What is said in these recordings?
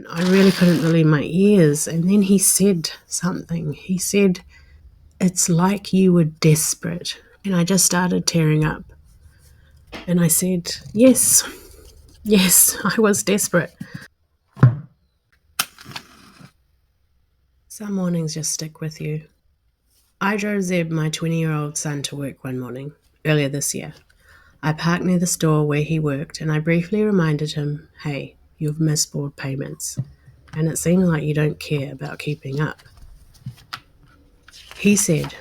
and I really couldn't believe my ears. And then he said something. He said, "It's like you were desperate." And I just started tearing up. And I said, yes, I was desperate. Some mornings just stick with you. I drove Zeb, my 20-year-old son, to work one morning, earlier this year. I parked near the store where he worked, and I briefly reminded him, "Hey, you've missed board payments, and it seems like you don't care about keeping up." He said,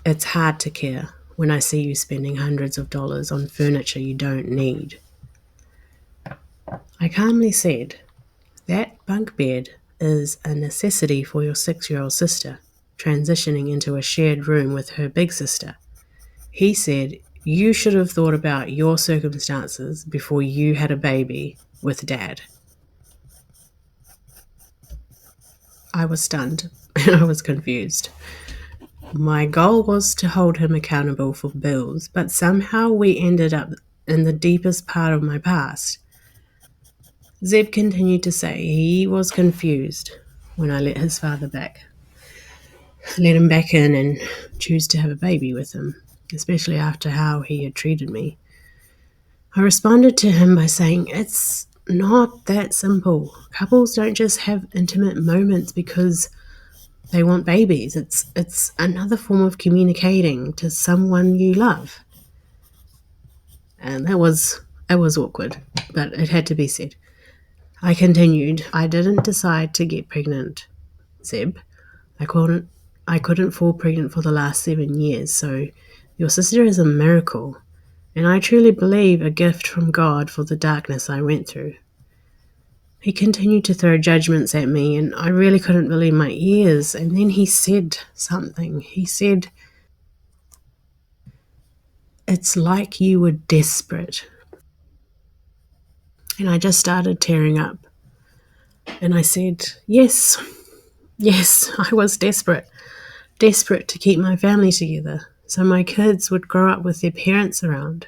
"It's hard to care when I see you spending hundreds of dollars on furniture you don't need." I calmly said, "That bunk bed is a necessity for your 6-year-old sister, transitioning into a shared room with her big sister." He said, "You should have thought about your circumstances before you had a baby with Dad." I was stunned and I was confused. My goal was to hold him accountable for bills, but somehow we ended up in the deepest part of my past. Zeb continued to say he was confused when I let him back in and choose to have a baby with him, especially after how he had treated me. I responded to him by saying, "It's not that simple. Couples don't just have intimate moments because they want babies. It's another form of communicating to someone you love." And it was awkward, but it had to be said. I continued, "I didn't decide to get pregnant, Zeb. I couldn't fall pregnant for the last 7 years, so your sister is a miracle, and I truly believe a gift from God for the darkness I went through." He continued to throw judgments at me, and I really couldn't believe my ears. And then he said something. He said, "It's like you were desperate." And I just started tearing up. And I said, yes, I was desperate to keep my family together so my kids would grow up with their parents around,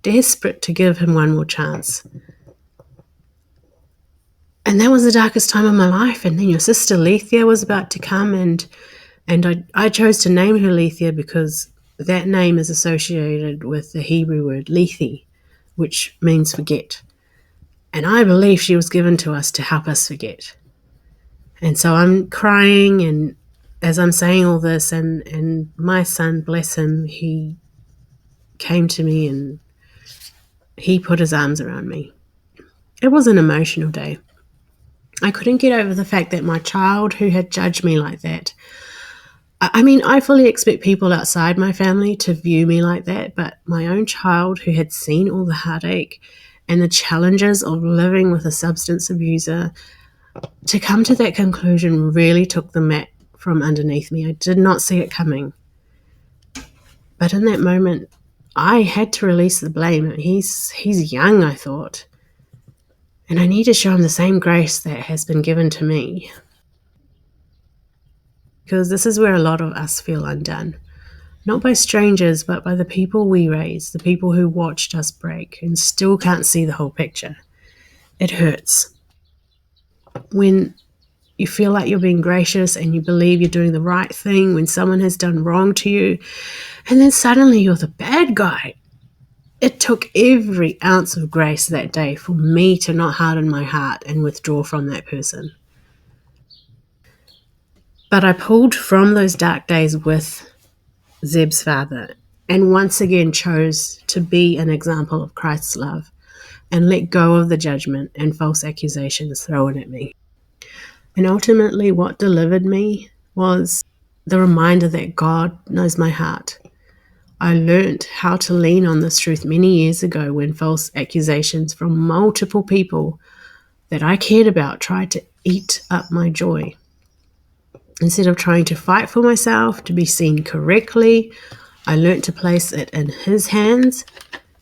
desperate to give him one more chance. And that was the darkest time of my life. And then your sister Lethia was about to come, and I chose to name her Lethia because that name is associated with the Hebrew word Lethe, which means forget. And I believe she was given to us to help us forget. And so I'm crying, and as I'm saying all this, and my son, bless him, he came to me and he put his arms around me. It was an emotional day. I couldn't get over the fact that my child who had judged me like that, I mean, I fully expect people outside my family to view me like that, but my own child who had seen all the heartache and the challenges of living with a substance abuser, to come to that conclusion really took the mat from underneath me. I did not see it coming. But in that moment, I had to release the blame. He's young, I thought, and I need to show him the same grace that has been given to me. Because this is where a lot of us feel undone. Not by strangers, but by the people we raised, the people who watched us break and still can't see the whole picture. It hurts. When you feel like you're being gracious and you believe you're doing the right thing when someone has done wrong to you, and then suddenly you're the bad guy. It took every ounce of grace that day for me to not harden my heart and withdraw from that person. But I pulled from those dark days with Zeb's father and once again chose to be an example of Christ's love and let go of the judgment and false accusations thrown at me. And ultimately what delivered me was the reminder that God knows my heart. I learned how to lean on this truth many years ago when false accusations from multiple people that I cared about tried to eat up my joy. Instead of trying to fight for myself to be seen correctly, I learned to place it in His hands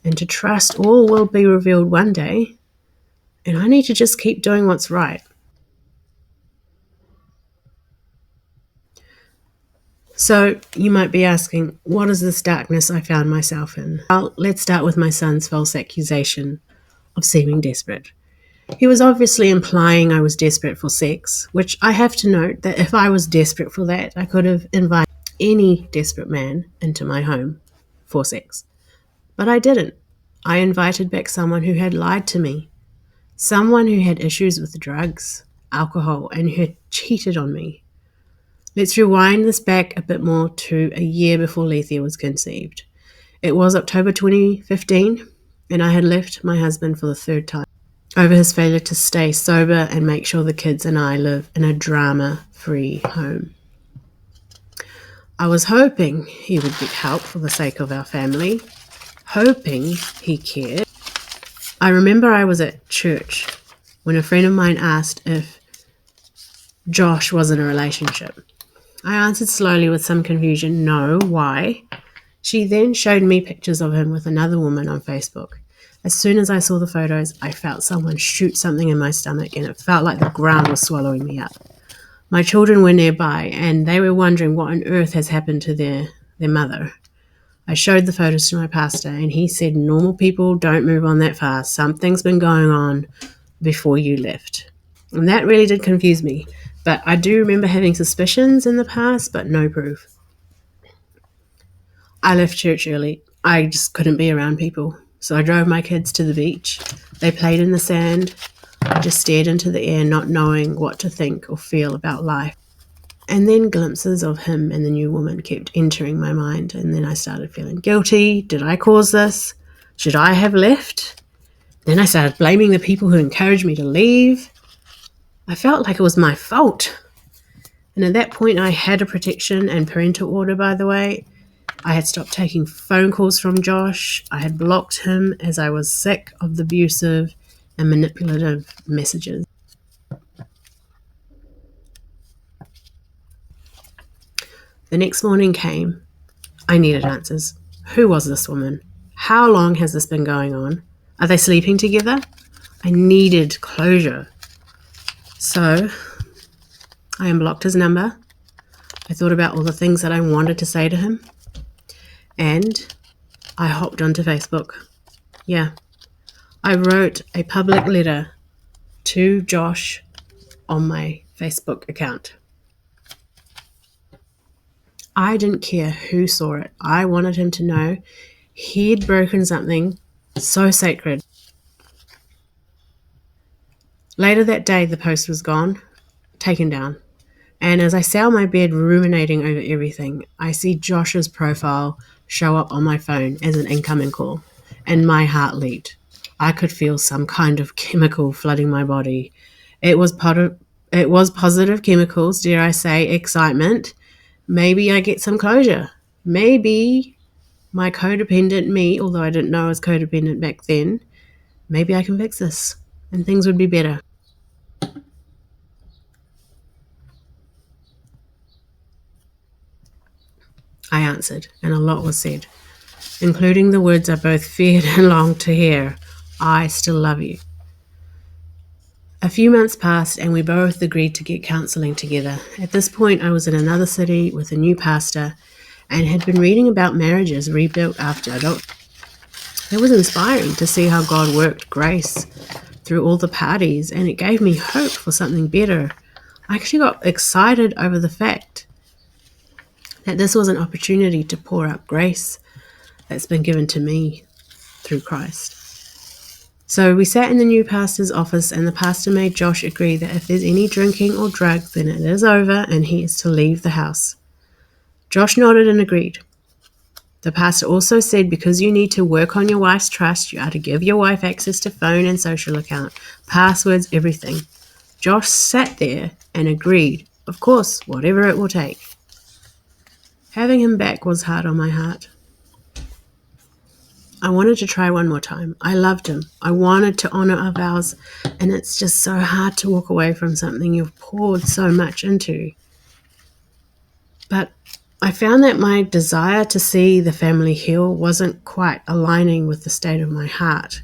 and to trust all will be revealed one day, and I need to just keep doing what's right. So you might be asking, what is this darkness I found myself in? Well, let's start with my son's false accusation of seeming desperate. He was obviously implying I was desperate for sex, which I have to note that if I was desperate for that, I could have invited any desperate man into my home for sex. But I didn't. I invited back someone who had lied to me, someone who had issues with drugs, alcohol, and who had cheated on me. Let's rewind this back a bit more to a year before Lethia was conceived. It was October 2015, and I had left my husband for the third time over his failure to stay sober and make sure the kids and I live in a drama-free home. I was hoping he would get help for the sake of our family, hoping he cared. I remember I was at church when a friend of mine asked if Josh was in a relationship. I answered slowly with some confusion, no, why? She then showed me pictures of him with another woman on Facebook. As soon as I saw the photos, I felt someone shoot something in my stomach and it felt like the ground was swallowing me up. My children were nearby and they were wondering what on earth has happened to their mother. I showed the photos to my pastor and he said, normal people don't move on that fast. Something's been going on before you left. And that really did confuse me. But I do remember having suspicions in the past, but no proof. I left church early. I just couldn't be around people. So I drove my kids to the beach. They played in the sand. I just stared into the air, not knowing what to think or feel about life. And then glimpses of him and the new woman kept entering my mind. And then I started feeling guilty. Did I cause this? Should I have left? Then I started blaming the people who encouraged me to leave. I felt like it was my fault. And at that point, I had a protection and parental order, by the way. I had stopped taking phone calls from Josh. I had blocked him as I was sick of the abusive and manipulative messages. The next morning came. I needed answers. Who was this woman? How long has this been going on? Are they sleeping together? I needed closure. So I unblocked his number. I thought about all the things that I wanted to say to him. And I hopped onto Facebook. Yeah. I wrote a public letter to Josh on my Facebook account. I didn't care who saw it. I wanted him to know he'd broken something so sacred. Later that day, the post was gone, taken down. And as I sat on my bed ruminating over everything, I see Josh's profile show up on my phone as an incoming call, and my heart leaped. I could feel some kind of chemical flooding my body. It was positive chemicals, dare I say, excitement. Maybe I get some closure. Maybe my codependent me, although I didn't know I was codependent back then, maybe I can fix this and things would be better. I answered, and a lot was said, including the words I both feared and longed to hear. I still love you. A few months passed and we both agreed to get counselling together. At this point, I was in another city with a new pastor and had been reading about marriages rebuilt after adultery. It was inspiring to see how God worked grace through all the parties, and it gave me hope for something better. I actually got excited over the fact that this was an opportunity to pour out grace that's been given to me through Christ. So we sat in the new pastor's office and the pastor made Josh agree that if there's any drinking or drugs, then it is over and he is to leave the house. Josh nodded and agreed. The pastor also said because you need to work on your wife's trust, you are to give your wife access to phone and social account, passwords, everything. Josh sat there and agreed, of course, whatever it will take. Having him back was hard on my heart. I wanted to try one more time. I loved him. I wanted to honour our vows, and it's just so hard to walk away from something you've poured so much into. But I found that my desire to see the family heal wasn't quite aligning with the state of my heart.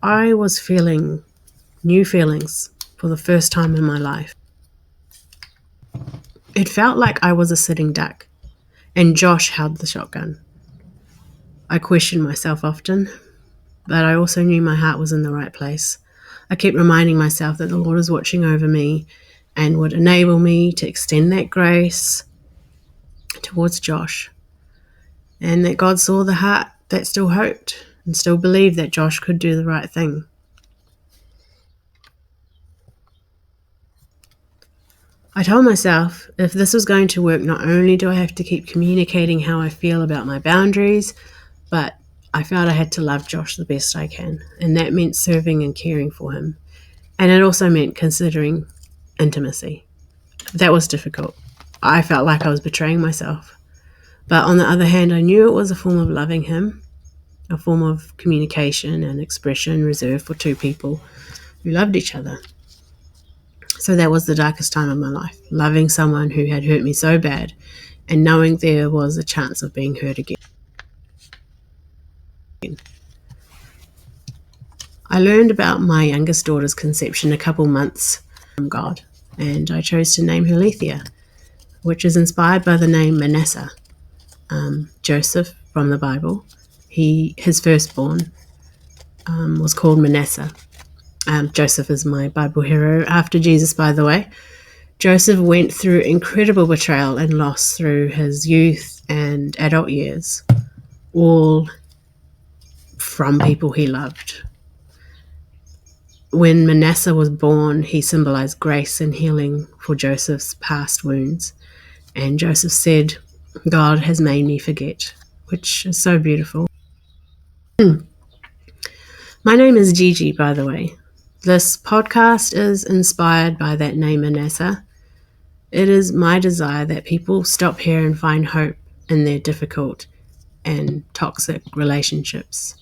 I was feeling new feelings for the first time in my life. It felt like I was a sitting duck, and Josh held the shotgun. I questioned myself often, but I also knew my heart was in the right place. I kept reminding myself that the Lord is watching over me and would enable me to extend that grace towards Josh, and that God saw the heart that still hoped and still believed that Josh could do the right thing. I told myself, if this was going to work, not only do I have to keep communicating how I feel about my boundaries, but I felt I had to love Josh the best I can, and that meant serving and caring for him. And it also meant considering intimacy. That was difficult. I felt like I was betraying myself. But on the other hand, I knew it was a form of loving him, a form of communication and expression reserved for two people who loved each other. So that was the darkest time of my life, loving someone who had hurt me so bad and knowing there was a chance of being hurt again. I learned about my youngest daughter's conception a couple months from God, and I chose to name her Lethia, which is inspired by the name Manasseh, Joseph from the Bible. His firstborn was called Manasseh. Joseph is my Bible hero after Jesus, by the way. Joseph went through incredible betrayal and loss through his youth and adult years, all from people he loved. When Manasseh was born, he symbolized grace and healing for Joseph's past wounds. And Joseph said, God has made me forget, which is so beautiful. My name is Gigi, by the way. This podcast is inspired by that name, Manasseh. It is my desire that people stop here and find hope in their difficult and toxic relationships.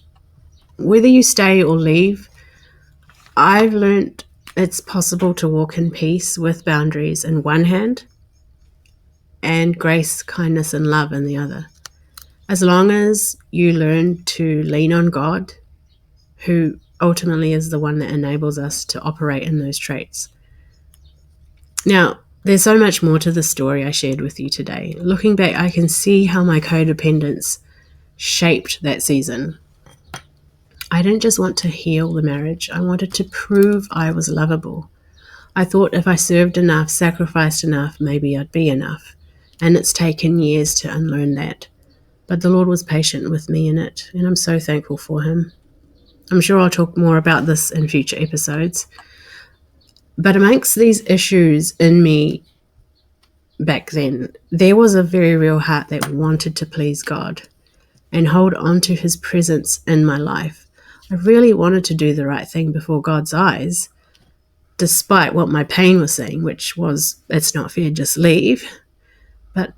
Whether you stay or leave, I've learned it's possible to walk in peace with boundaries in one hand and grace, kindness, and love in the other. As long as you learn to lean on God, who ultimately is the one that enables us to operate in those traits. Now, there's so much more to the story I shared with you today. Looking back, I can see how my codependence shaped that season. I didn't just want to heal the marriage. I wanted to prove I was lovable. I thought if I served enough, sacrificed enough, maybe I'd be enough. And it's taken years to unlearn that. But the Lord was patient with me in it, and I'm so thankful for him. I'm sure I'll talk more about this in future episodes. But amongst these issues in me back then, there was a very real heart that wanted to please God and hold on to his presence in my life. I really wanted to do the right thing before God's eyes, despite what my pain was saying, which was, it's not fair, just leave. But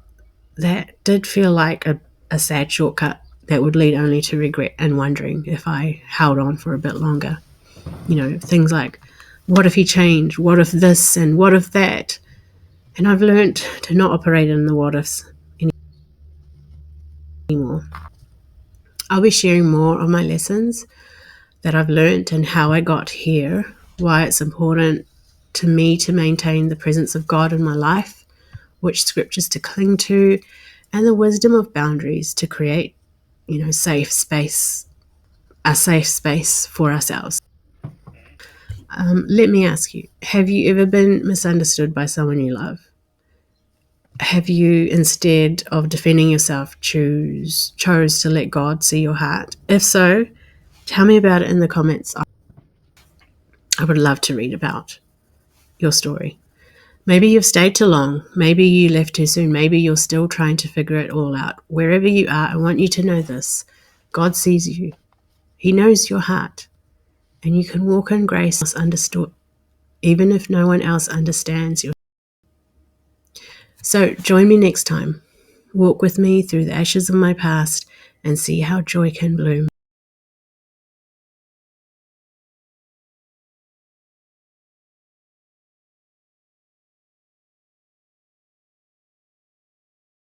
that did feel like a sad shortcut that would lead only to regret and wondering if I held on for a bit longer. You know, things like, what if he changed? What if this and what if that? And I've learned to not operate in the what ifs anymore. I'll be sharing more of my lessons that I've learned and how I got here, why it's important to me to maintain the presence of God in my life, which scriptures to cling to, and the wisdom of boundaries to create, a safe space for ourselves. Let me ask you, have you ever been misunderstood by someone you love? Have you, instead of defending yourself, chose to let God see your heart? If so, tell me about it in the comments. I would love to read about your story. Maybe you've stayed too long. Maybe you left too soon. Maybe you're still trying to figure it all out. Wherever you are, I want you to know this. God sees you. He knows your heart. And you can walk in grace understood, even if no one else understands you. So join me next time. Walk with me through the ashes of my past and see how joy can bloom.